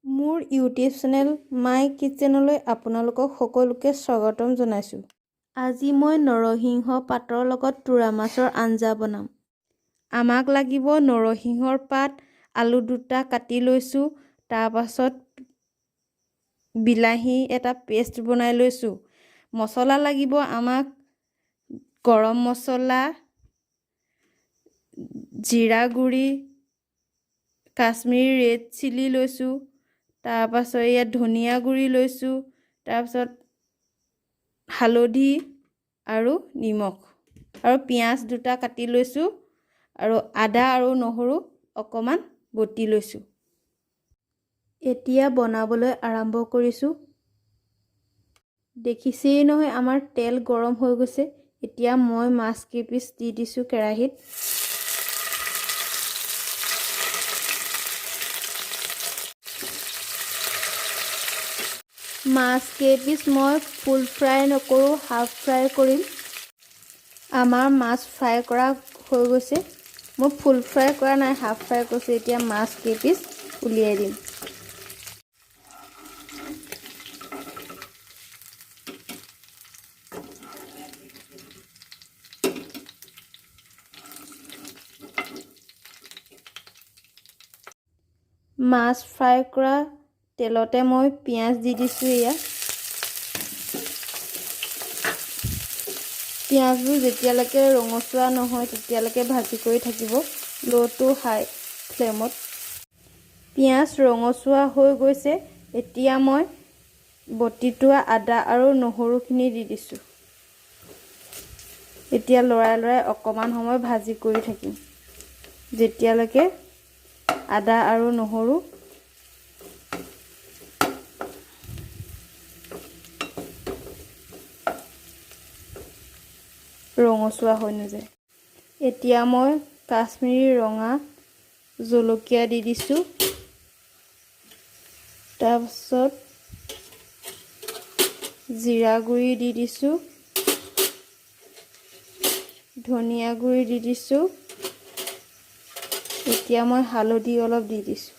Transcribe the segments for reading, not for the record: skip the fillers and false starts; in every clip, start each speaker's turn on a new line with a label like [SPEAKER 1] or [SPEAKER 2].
[SPEAKER 1] মোৰ YouTube channel মাই কিচেনলৈ আপোনালোকক সকলোকে স্বাগতম জনাইছোঁ। আজি মই নৰসিংহ পাতৰ লগত তোৰা মাছৰ আঞ্জা বনাম। আমাক লাগিব নৰসিংহৰ পাত, আলু 2টা কাটি লৈছোঁ, তাৰপাছত বিলাহী এটা পেষ্ট বনাই লৈছোঁ। মছলা লাগিব আমাক গৰম মছলা, জিৰা গুড়ি, কাশ্মীৰী ৰেড চিলি লৈছোঁ, তাৰপাছত ইয়াত ধনিয়া গুড়ি লৈছোঁ, তাৰপাছত হালধি আৰু নিমখ আৰু পিঁয়াজ 2টা কাটি লৈছোঁ আৰু আদা আৰু নহৰু অকণমান বটি লৈছোঁ। এতিয়া বনাবলৈ আৰম্ভ কৰিছোঁ। দেখিছেই নহয় আমাৰ তেল গৰম হৈ গৈছে। এতিয়া মই মাছ কেইপিচ দি দিছোঁ কেৰাহীত। মাছ কেইপিচ মই ফুল ফ্ৰাই নকৰোঁ, হাফ ফ্ৰাই কৰিম। আমাৰ মাছ ফ্ৰাই কৰা হৈ গৈছে। মই ফুল ফ্ৰাই কৰা নাই, হাফ ফ্ৰাই কৰিছোঁ। এতিয়া মাছ কেইপিচ উলিয়াই দিম। মাছ ফ্ৰাই কৰা তেলতে মই পিঁয়াজ দি দিছোঁ। ইয়াত পিঁয়াজবোৰ যেতিয়ালৈকে ৰঙচুৱা নহয় তেতিয়ালৈকে ভাজি কৰি থাকিব, ল' টু হাই ফ্লেমত। পিঁয়াজ ৰঙচুৱা হৈ গৈছে। এতিয়া মই বটি থোৱা আদা আৰু নহৰুখিনি দি দিছোঁ। এতিয়া লৰাই লৰাই অকণমান সময় ভাজি কৰি থাকিম, যেতিয়ালৈকে আদা আৰু নহৰু ৰঙচুৱা হৈ নাযায়। এতিয়া মই কাশ্মীৰী ৰঙা জলকীয়া দি দিছোঁ, তাৰপিছত জিৰা গুড়ি দি দিছোঁ, ধনিয়া গুড়ি দি দিছোঁ। এতিয়া মই হালধি অলপ দি দিছোঁ।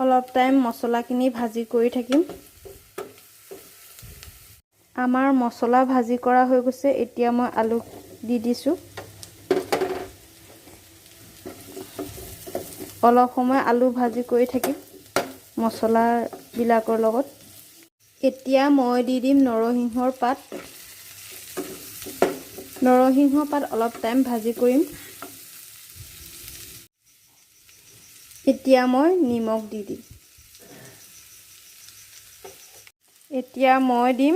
[SPEAKER 1] অলপ টাইম মছলাখিনি ভাজি কৰি থাকিম। আমাৰ মছলা ভাজি কৰা হৈ গৈছে। এতিয়া মই আলু দি দিছোঁ। অলপ সময় আলু ভাজি কৰি থাকিম মছলাবিলাকৰ লগত। এতিয়া মই দি দিম নৰসিংহৰ পাত। নৰসিংহ পাত অলপ টাইম ভাজি কৰিম। এতিয়া মই নিমখ দি দিম। এতিয়া মই দিম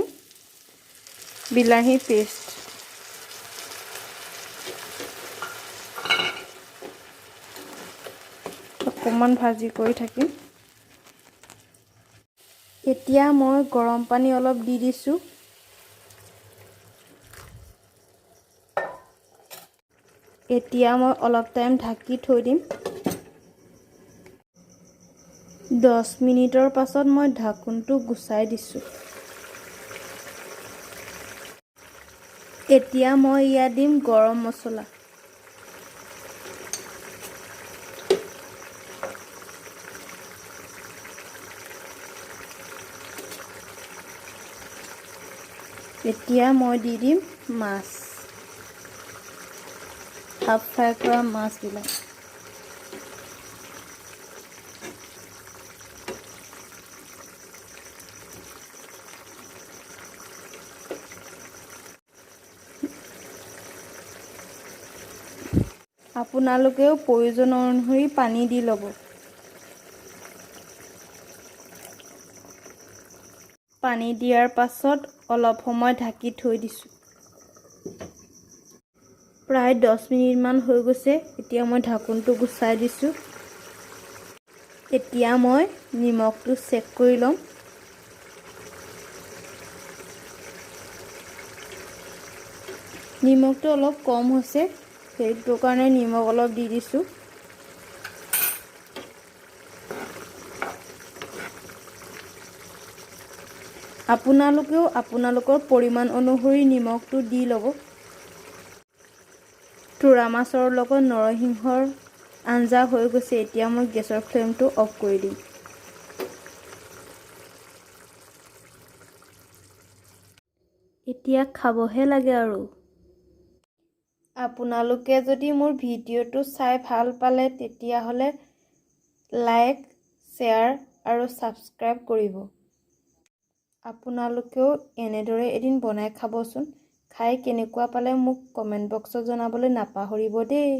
[SPEAKER 1] বিলাহী পেষ্ট। অকণমান ভাজি কৰি থাকিম। এতিয়া মই গৰম পানী অলপ দি দিছোঁ। এতিয়া মই অলপ টাইম ঢাকি থৈ দিম। 10 মিনিটৰ পাছত মই ঢাকোনটো গুচাই দিছোঁ। এতিয়া মই ইয়াত দিম গৰম মছলা। এতিয়া মই দি দিম মাছ, হাফ ফ্ৰাই কৰা মাছবিলাক। আপোনালোকেও প্ৰয়োজন অনুসৰি পানী দি ল'ব। পানী দিয়াৰ পাছত অলপ সময় ঢাকি থৈ দিছোঁ। প্ৰায় 10 মিনিটমান হৈ গৈছে। এতিয়া মই ঢাকোনটো গুচাই দিছোঁ। এতিয়া মই নিমখটো চেক কৰি ল'ম। নিমখটো অলপ কম হৈছে, সেইটো কাৰণে নিমখ অলপ দি দিছোঁ। আপোনালোকেও আপোনালোকৰ পৰিমাণ অনুসৰি নিমখটো দি ল'ব। তোৰা মাছৰ লগত নৰসিংহৰ আঞ্জা হৈ গৈছে। এতিয়া মই গেছৰ ফ্লেমটো অফ কৰি দিম। এতিয়া খাবহে লাগে আৰু। আপোনালোকে যদি মোৰ ভিডিঅ'টো চাই ভাল পালে তেতিয়াহ'লে লাইক, শ্বেয়াৰ আৰু ছাবস্ক্ৰাইব কৰিব। আপোনালোকেও এনেদৰে এদিন বনাই খাবচোন। খাই কেনেকুৱা পালে মোক কমেণ্ট বক্সত জনাবলৈ নাপাহৰিব দেই।